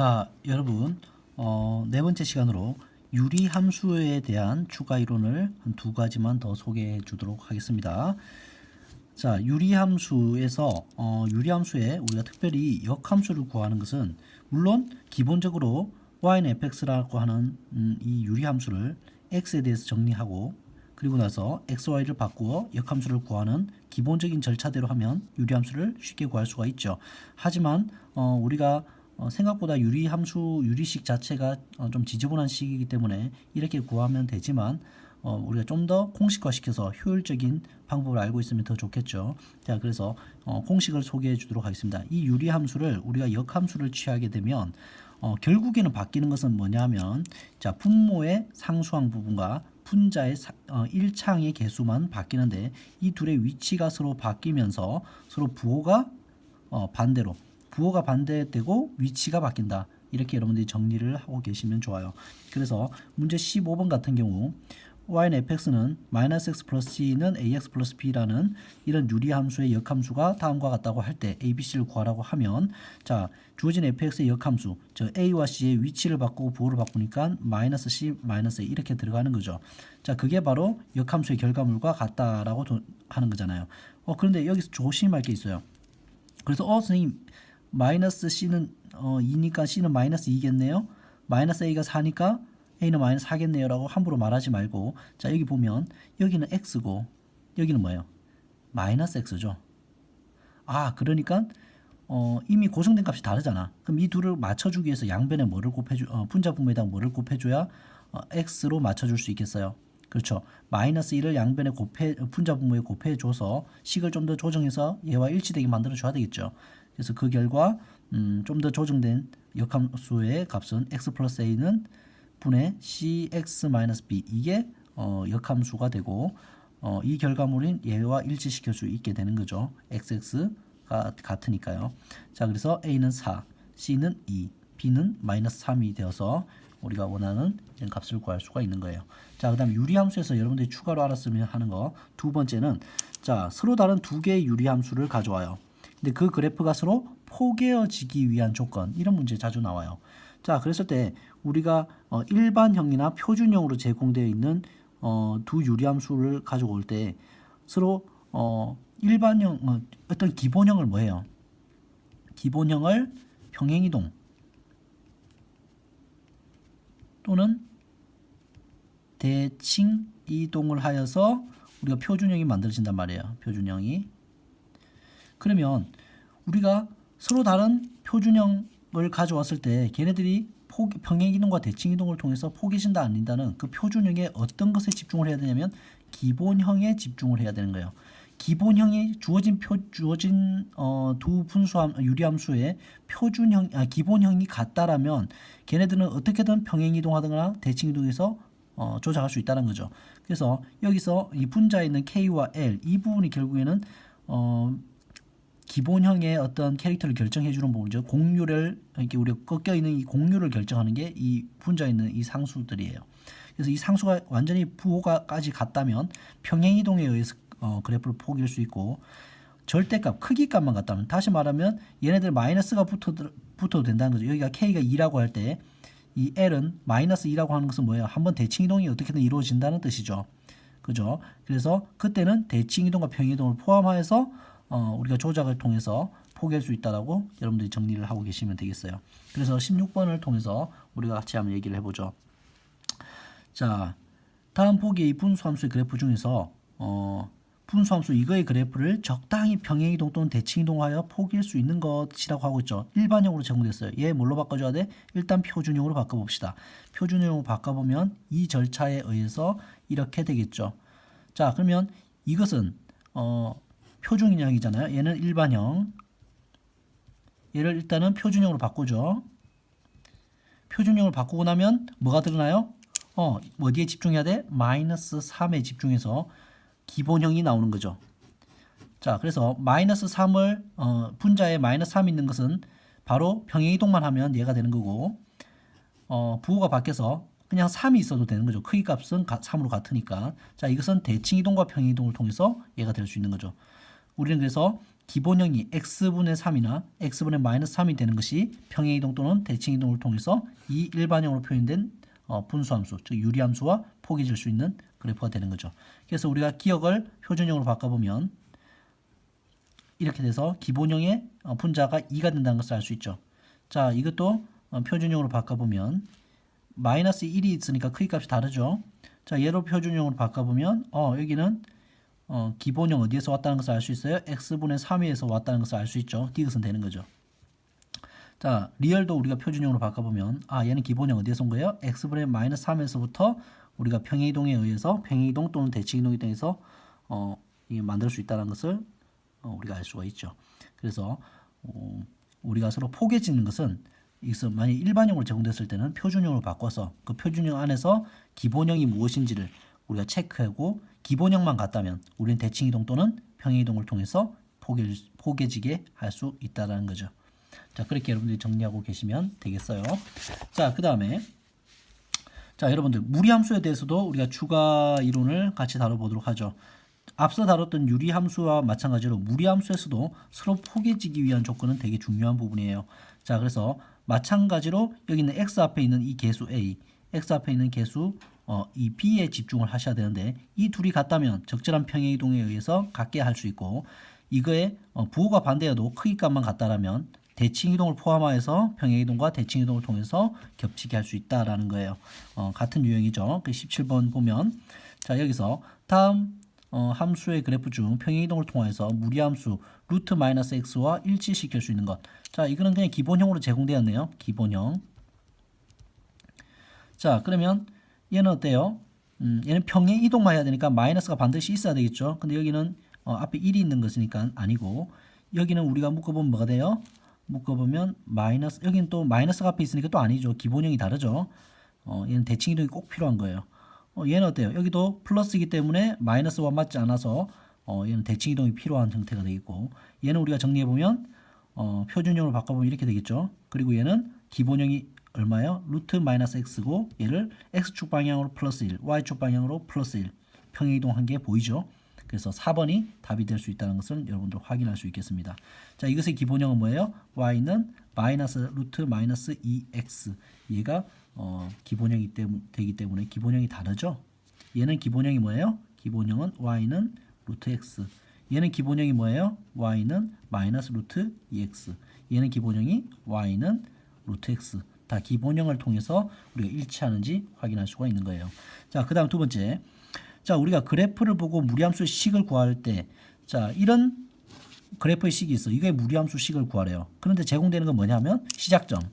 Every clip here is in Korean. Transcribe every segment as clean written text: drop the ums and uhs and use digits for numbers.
자, 여러분, 네 번째 시간으로 유리함수에 대한 추가 이론을 한 두 가지만 더 소개해 주도록 하겠습니다. 자, 유리함수에서 유리함수에 우리가 특별히 역함수를 구하는 것은 물론 기본적으로 y는 fx라고 하는 이 유리함수를 x에 대해서 정리하고 그리고 나서 xy를 바꾸어 역함수를 구하는 기본적인 절차대로 하면 유리함수를 쉽게 구할 수가 있죠. 하지만 우리가 생각보다 유리식 자체가 좀 지저분한 식이기 때문에 이렇게 구하면 되지만 우리가 좀 더 공식화시켜서 효율적인 방법을 알고 있으면 더 좋겠죠. 자, 그래서 공식을 소개해 주도록 하겠습니다. 이 유리함수를 우리가 역함수를 취하게 되면 결국에는 바뀌는 것은 뭐냐면 자, 분모의 상수항 부분과 분자의 1창의 개수만 바뀌는데 이 둘의 위치가 서로 바뀌면서 서로 부호가 반대되고 위치가 바뀐다. 이렇게 여러분들이 정리를 하고 계시면 좋아요. 그래서 문제 15번 같은 경우 y는 fx는 -x 플러스 c는 ax 플러스 b라는 이런 유리함수의 역함수가 다음과 같다고 할 때 a, b, c를 구하라고 하면 자, 주어진 fx의 역함수 즉 a와 c의 위치를 바꾸고 부호를 바꾸니까 -c, -a 이렇게 들어가는 거죠. 자, 그게 바로 역함수의 결과물과 같다라고 하는 거잖아요. 그런데 여기서 조심할 게 있어요. 그래서 선생님 -c는 2니까 c는 -2겠네요. -a가 4니까 a는 -4겠네요 라고 함부로 말하지 말고 자, 여기 보면 여기는 x고 여기는 뭐예요? -x죠. 그러니까 이미 고정된 값이 다르잖아. 그럼 이 둘을 맞춰주기 위해서 양변에 뭐를 분자 분모에다가 뭐를 곱해줘야 x로 맞춰줄 수 있겠어요. 그렇죠. -1을 양변에 분자 분모에 곱해줘서 식을 좀 더 조정해서 얘와 일치되게 만들어줘야 되겠죠. 그래서 그 결과 좀 더 조정된 역함수의 값은 x 플러스 a는 분의 cx-b 이게 역함수가 되고 이 결과물인 얘와 일치시킬 수 있게 되는 거죠. xx가 같으니까요. 자, 그래서 a는 4, c는 2, b는 -3이 되어서 우리가 원하는 이런 값을 구할 수가 있는 거예요. 자, 그 다음에 유리함수에서 여러분들이 추가로 알았으면 하는 거 두 번째는 자, 서로 다른 두 개의 유리함수를 가져와요. 근데 그 그래프가 서로 포개어지기 위한 조건 이런 문제 자주 나와요. 자, 그랬을 때 우리가 일반형이나 표준형으로 제공되어 있는 두 유리함수를 가지고 올 때 서로 일반형 어떤 기본형을 뭐예요? 기본형을 평행이동 또는 대칭이동을 하여서 우리가 표준형이 만들어진단 말이에요. 표준형이. 그러면 우리가 서로 다른 표준형을 가져왔을 때 걔네들이 평행이동과 대칭이동을 통해서 포개진다 아닌다는 그 표준형의 어떤 것에 집중을 해야 되냐면 기본형에 집중을 해야 되는 거예요. 기본형이 주어진 두 분수함 유리함수의 기본형이 같다라면 걔네들은 어떻게든 평행이동하거나 대칭이동해서 조작할 수 있다는 거죠. 그래서 여기서 이 분자에 있는 K와 L 이 부분이 결국에는 기본형의 어떤 캐릭터를 결정해 주는 부분이죠. 공률을 이렇게 우리가 꺾여 있는 이 공률을 결정하는 게 이 분자에 있는 이 상수들이에요. 그래서 이 상수가 완전히 부호가까지 같다면 평행이동에 의해서 그래프를 포기할 수 있고 절대값 크기값만 같다면 다시 말하면 얘네들 마이너스가 붙어도 된다는 거죠. 여기가 K가 2라고 할 때 이 L은 -2라고 하는 것은 뭐예요? 한번 대칭이동이 어떻게든 이루어진다는 뜻이죠. 그죠? 그래서 그때는 대칭이동과 평행이동을 포함하여서 우리가 조작을 통해서 포기할 수 있다라고 여러분들이 정리를 하고 계시면 되겠어요. 그래서 16번을 통해서 우리가 같이 한번 얘기를 해보죠. 자, 다음 보기의 분수함수의 그래프 중에서 분수함수 이거의 그래프를 적당히 평행이동 또는 대칭이동하여 포기할 수 있는 것이라고 하고 있죠. 일반형으로 제공됐어요. 얘 뭘로 바꿔줘야 돼? 일단 표준형으로 바꿔봅시다. 표준형으로 바꿔보면 이 절차에 의해서 이렇게 되겠죠. 자, 그러면 이것은 표준형이잖아요. 얘는 일반형. 얘를 일단은 표준형으로 바꾸죠. 표준형을 바꾸고 나면 뭐가 드러나요? 어디에 집중해야 돼? -3에 집중해서 기본형이 나오는 거죠. 자, 그래서 -3을 분자에 -3 있는 것은 바로 평행이동만 하면 얘가 되는 거고 부호가 바뀌어서 그냥 3이 있어도 되는 거죠. 크기값은 3으로 같으니까. 자, 이것은 대칭이동과 평행이동을 통해서 얘가 될 수 있는 거죠. 우리는 그래서 기본형이 x분의 3이나 x분의 마이너스 3이 되는 것이 평행이동 또는 대칭이동을 통해서 이 일반형으로 표현된 분수함수, 즉 유리함수와 포개질 수 있는 그래프가 되는 거죠. 그래서 우리가 기억을 표준형으로 바꿔보면 이렇게 돼서 기본형의 분자가 2가 된다는 것을 알 수 있죠. 자, 이것도 표준형으로 바꿔보면 마이너스 1이 있으니까 크기값이 다르죠. 자, 얘로 표준형으로 바꿔보면 여기는 기본형 어디에서 왔다는 것을 알 수 있어요. x분의 3위에서 왔다는 것을 알 수 있죠. 디귿은 되는 거죠. 자, 리얼도 우리가 표준형으로 바꿔보면 얘는 기본형 어디에서 온 거예요? x분의 마이너스 3에서부터 우리가 평행이동에 의해서 평행이동 또는 대칭이동에 대해서 만들 수 있다는 것을 우리가 알 수가 있죠. 그래서 우리가 서로 포개지는 것은 만약 일반형으로 제공됐을 때는 표준형으로 바꿔서 그 표준형 안에서 기본형이 무엇인지를 우리가 체크하고 기본형만 같다면 우리는 대칭이동 또는 평행이동을 통해서 포개지게 할 수 있다는 거죠. 자, 그렇게 여러분들이 정리하고 계시면 되겠어요. 자, 그 다음에 여러분들 무리함수에 대해서도 우리가 추가 이론을 같이 다뤄보도록 하죠. 앞서 다뤘던 유리함수와 마찬가지로 무리함수에서도 서로 포개지기 위한 조건은 되게 중요한 부분이에요. 자, 그래서 마찬가지로 여기 있는 x 앞에 있는 이 개수 a, x 앞에 있는 개수 이 b에 집중을 하셔야 되는데 이 둘이 같다면 적절한 평행이동에 의해서 같게 할 수 있고 이거에 부호가 반대여도 크기값만 같다라면 대칭이동을 포함하여서 평행이동과 대칭이동을 통해서 겹치게 할 수 있다라는 거예요. 같은 유형이죠. 그 17번 보면 자, 여기서 다음 함수의 그래프 중 평행이동을 통해서 무리함수 루트 마이너스 x와 일치시킬 수 있는 것. 자, 이거는 그냥 기본형으로 제공되었네요. 기본형. 자, 그러면 얘는 어때요? 얘는 평행이동만 해야 되니까 마이너스가 반드시 있어야 되겠죠. 근데 여기는 앞에 1이 있는 것이니까 아니고 여기는 우리가 묶어보면 뭐가 돼요? 묶어보면 마이너스, 여기는 또 마이너스가 앞에 있으니까 또 아니죠. 기본형이 다르죠. 얘는 대칭이동이 꼭 필요한 거예요. 얘는 어때요? 여기도 플러스이기 때문에 마이너스와 맞지 않아서 얘는 대칭이동이 필요한 형태가 되겠고 얘는 우리가 정리해보면 표준형으로 바꿔보면 이렇게 되겠죠. 그리고 얘는 기본형이 얼마예요? 루트 마이너스 x고 얘를 x축 방향으로 플러스 1, y축 방향으로 플러스 1 평행이동한 게 보이죠. 그래서 4번이 답이 될 수 있다는 것을 여러분들 확인할 수 있겠습니다. 자, 이것의 기본형은 뭐예요? y는 마이너스 루트 마이너스 2x 얘가 기본형이 되기 때문에 기본형이 다르죠. 얘는 기본형이 뭐예요? 기본형은 y는 루트 x. 얘는 기본형이 뭐예요? y는 마이너스 루트 2x. 얘는 기본형이 y는 루트 x. 다 기본형을 통해서 우리가 일치하는지 확인할 수가 있는 거예요. 자, 그 다음 두 번째. 자, 우리가 그래프를 보고 무리함수의 식을 구할 때, 자, 이런 그래프의 식이 있어. 이게 무리함수 식을 구하래요. 그런데 제공되는 건 뭐냐면 시작점이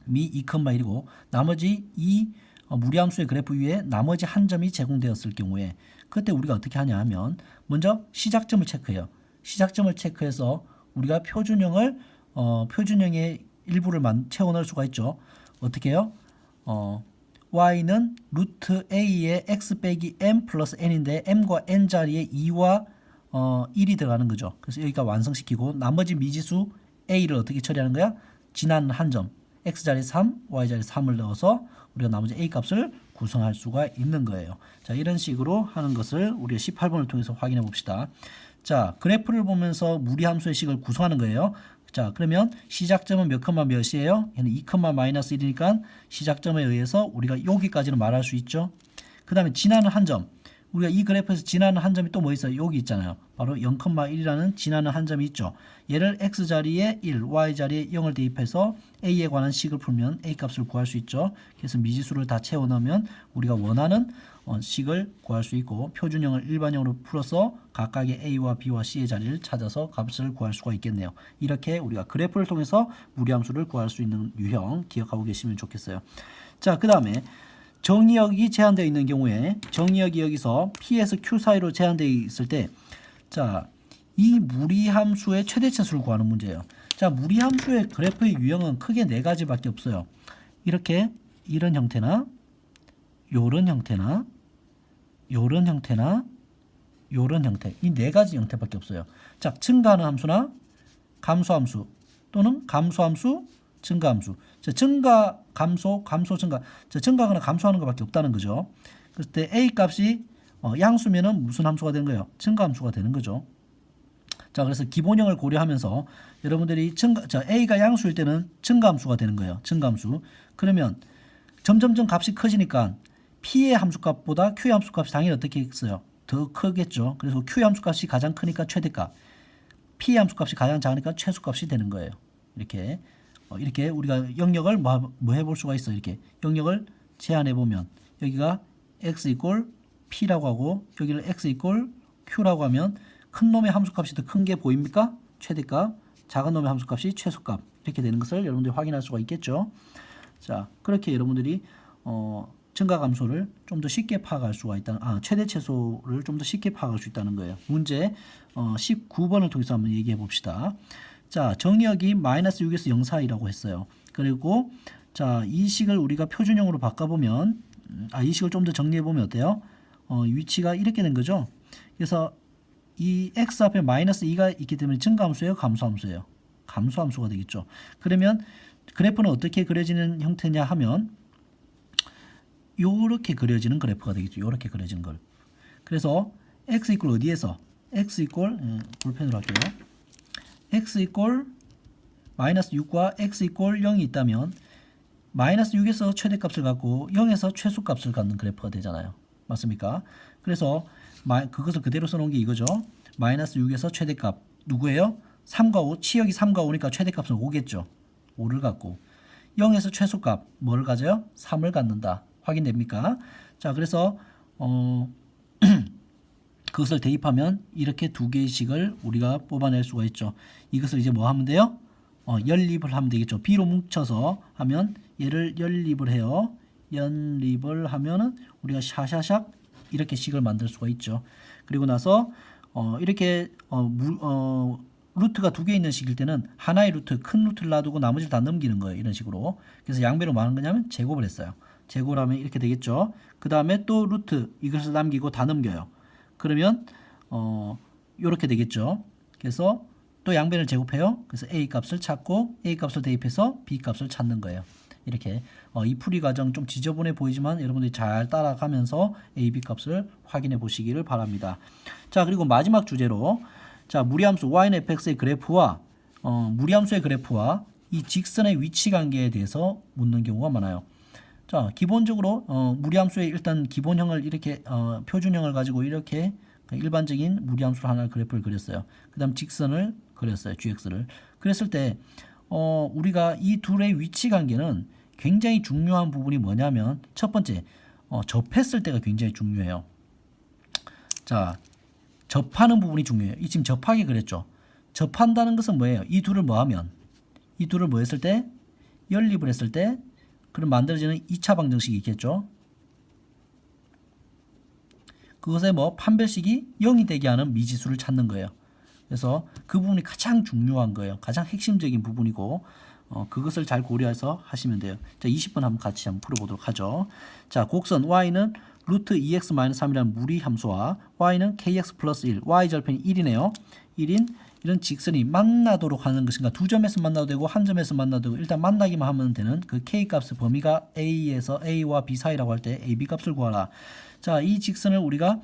2,1이고 나머지 이 무리함수의 그래프 위에 나머지 한 점이 제공되었을 경우에 그때 우리가 어떻게 하냐 하면 먼저 시작점을 체크해요. 시작점을 체크해서 우리가 표준형의 일부를 채워 넣을 수가 있죠. 어떻게 해요? y는 루트 a의 x 빼기 m 플러스 n인데 m과 n 자리에 2와 1이 들어가는 거죠. 그래서 여기가 완성시키고 나머지 미지수 a를 어떻게 처리하는 거야? 지나는 한 점 x 자리에 3, y 자리에 3을 넣어서 우리가 나머지 a 값을 구성할 수가 있는 거예요. 자, 이런 식으로 하는 것을 우리가 18번을 통해서 확인해 봅시다. 자, 그래프를 보면서 무리함수의 식을 구성하는 거예요. 자, 그러면 시작점은 몇 컴마 몇이에요? 얘는 2 컴마 마이너스 1이니까 시작점에 의해서 우리가 여기까지는 말할 수 있죠. 그 다음에 지나는 한 점. 우리가 이 그래프에서 지나는 한 점이 또 뭐 있어요? 여기 있잖아요. 바로 0,1이라는 지나는 한 점이 있죠. 얘를 x 자리에 1, y 자리에 0을 대입해서 a에 관한 식을 풀면 a 값을 구할 수 있죠. 그래서 미지수를 다 채워 넣으면 우리가 원하는 식을 구할 수 있고 표준형을 일반형으로 풀어서 각각의 a와 b와 c의 자리를 찾아서 값을 구할 수가 있겠네요. 이렇게 우리가 그래프를 통해서 무리함수를 구할 수 있는 유형 기억하고 계시면 좋겠어요. 자, 그 다음에 정의역이 제한되어 있는 경우에 정의역이 여기서 P에서 Q 사이로 제한되어 있을 때 자, 이 무리함수의 최대치수를 구하는 문제예요. 자, 무리함수의 그래프의 유형은 크게 네 가지밖에 없어요. 이렇게 이런 형태나 요런 형태나 요런 형태나 요런 형태 이 네 가지 형태밖에 없어요. 자, 증가하는 함수나 감소함수 또는 감소함수 증가함수. 자, 증가, 감소, 감소, 증가. 자, 증가하거나 감소하는 것밖에 없다는 거죠. 그럴 때 A 값이 양수면은 무슨 함수가 되는 거예요? 증가함수가 되는 거죠. 자, 그래서 기본형을 고려하면서 여러분들이 A가 양수일 때는 증가함수가 되는 거예요. 증가함수. 그러면 점점점 값이 커지니까 P의 함수값보다 Q의 함수값이 당연히 어떻게 있어요? 더 크겠죠. 그래서 Q의 함수값이 가장 크니까 최대값, P의 함수값이 가장 작으니까 최소값이 되는 거예요. 이렇게 이렇게 우리가 영역을 뭐 해볼 수가 있어. 이렇게 영역을 제한해 보면 여기가 x 이꼴 p라고 하고 여기를 x 이꼴 q라고 하면 큰 놈의 함수값이 더 큰 게 보입니까? 최대값, 작은 놈의 함수값이 최소값 이렇게 되는 것을 여러분들이 확인할 수가 있겠죠. 자, 그렇게 여러분들이 증가함수를 좀 더 쉽게 파악할 수가 있다는, 최대 최소를 좀 더 쉽게 파악할 수 있다는 거예요. 문제 19번을 통해서 한번 얘기해 봅시다. 자, 정의역이 마이너스 6에서 0 사이라고 했어요. 그리고 자, 이 식을 우리가 표준형으로 바꿔보면, 이 식을 좀 더 정리해 보면 어때요? 위치가 이렇게 된 거죠. 그래서 이 x 앞에 마이너스 2가 있기 때문에 증가함수예요, 감소함수예요? 감소함수가 되겠죠. 그러면 그래프는 어떻게 그려지는 형태냐 하면 요렇게 그려지는 그래프가 되겠죠. 요렇게 그려지는 걸. 그래서 x 이꼴 어디에서? x 이꼴 볼펜으로 할게요. x 이꼴 마이너스 6과 x 이꼴 0이 있다면 마이너스 6에서 최대값을 갖고 0에서 최소값을 갖는 그래프가 되잖아요. 맞습니까? 그래서 그것을 그대로 써놓은 게 이거죠. 마이너스 6에서 최대값 누구예요? 3과 5, 치역이 3과 5니까 최대값은 5겠죠. 5를 갖고 0에서 최소값 뭐를 가져요? 3을 갖는다. 확인됩니까? 자, 그래서 그것을 대입하면 이렇게 두 개의 식을 우리가 뽑아낼 수가 있죠. 이것을 이제 뭐 하면 돼요? 연립을 하면 되겠죠. B로 뭉쳐서 하면 얘를 연립을 해요. 연립을 하면은 우리가 샤샤샥 이렇게 식을 만들 수가 있죠. 그리고 나서 이렇게 루트가 두 개 있는 식일 때는 하나의 루트, 큰 루트를 놔두고 나머지를 다 넘기는 거예요. 이런 식으로. 그래서 양배로 뭐 하는 거냐면 제곱을 했어요. 제곱을 하면 이렇게 되겠죠. 그 다음에 또 루트 이것을 남기고 다 넘겨요. 그러면 이렇게 되겠죠. 그래서 또 양변을 제곱해요. 그래서 A 값을 찾고 A 값을 대입해서 B 값을 찾는 거예요. 이렇게 이 풀이 과정 좀 지저분해 보이지만 여러분들이 잘 따라가면서 A, B 값을 확인해 보시기를 바랍니다. 자, 그리고 마지막 주제로 자, 무리함수 y는 fx의 그래프와 무리함수의 그래프와 이 직선의 위치 관계에 대해서 묻는 경우가 많아요. 자, 기본적으로 무리함수의 일단 기본형을 이렇게 표준형을 가지고 이렇게 일반적인 무리함수로 하나 그래프를 그렸어요. 그 다음 직선을 그렸어요. gx를. 그랬을 때 우리가 이 둘의 위치 관계는 굉장히 중요한 부분이 뭐냐면 첫 번째 접했을 때가 굉장히 중요해요. 자, 접하는 부분이 중요해요. 이 지금 접하게 그랬죠. 접한다는 것은 뭐예요? 이 둘을 뭐 하면? 이 둘을 뭐 했을 때? 연립을 했을 때 그럼 만들어지는 2차 방정식이 있겠죠. 그것에 뭐 판별식이 0이 되게 하는 미지수를 찾는 거예요. 그래서 그 부분이 가장 중요한 거예요. 가장 핵심적인 부분이고 그것을 잘 고려해서 하시면 돼요. 자, 20번 한번 같이 한번 풀어보도록 하죠. 자, 곡선 y는 루트 2x-3이라는 무리 함수와 y는 kx 플러스 1, y 절편이 1이네요. 1인 이런 직선이 만나도록 하는 것인가, 두 점에서 만나도 되고 한 점에서 만나도 되고 일단 만나기만 하면 되는 그 k 값의 범위가 a에서 a와 b 사이라고 할 때 ab 값을 구하라. 자, 이 직선을 우리가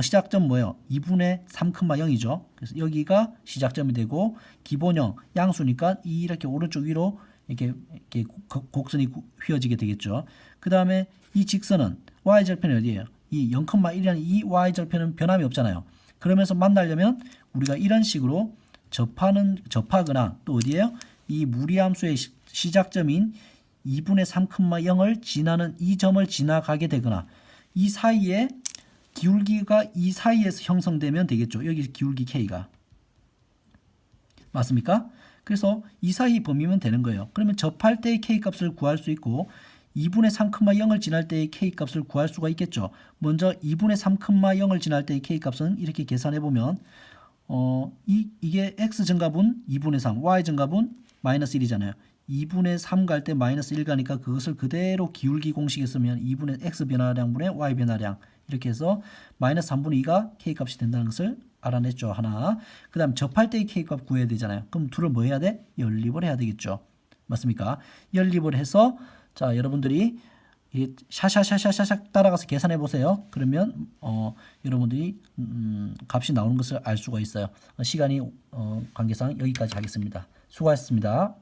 시작점 뭐예요? 2분의 3,0이죠. 그래서 여기가 시작점이 되고 기본형 양수니까 이렇게 오른쪽 위로 이렇게 곡선이 휘어지게 되겠죠. 그 다음에 이 직선은 y절편이 어디예요? 이 0,1이라는 이 y절편은 변함이 없잖아요. 그러면서 만나려면 우리가 이런 식으로 접하거나 또 어디예요? 이 무리함수의 시작점인 2분의 3,0을 지나는 이 점을 지나가게 되거나 이 사이에 기울기가 이 사이에서 형성되면 되겠죠. 여기 기울기 K가. 맞습니까? 그래서 이 사이 범위면 되는 거예요. 그러면 접할 때의 K 값을 구할 수 있고 2분의 3,0을 지날 때의 K 값을 구할 수가 있겠죠. 먼저 2분의 3,0을 지날 때의 K 값은 이렇게 계산해 보면 이게 X 증가분 2분의 3, Y 증가분 마이너스 1이잖아요. 2분의 3 갈 때 마이너스 1 가니까 그것을 그대로 기울기 공식에 쓰면 2분의 X 변화량분의 Y 변화량 이렇게 해서 마이너스 3분의 2가 K 값이 된다는 것을 알아냈죠. 하나. 그 다음 접할 때의 K 값 구해야 되잖아요. 그럼 둘을 뭐 해야 돼? 연립을 해야 되겠죠. 맞습니까? 연립을 해서 자, 여러분들이 샤샤샤샤샥 따라가서 계산해 보세요. 그러면 여러분들이 값이 나오는 것을 알 수가 있어요. 시간이 관계상 여기까지 하겠습니다. 수고하셨습니다.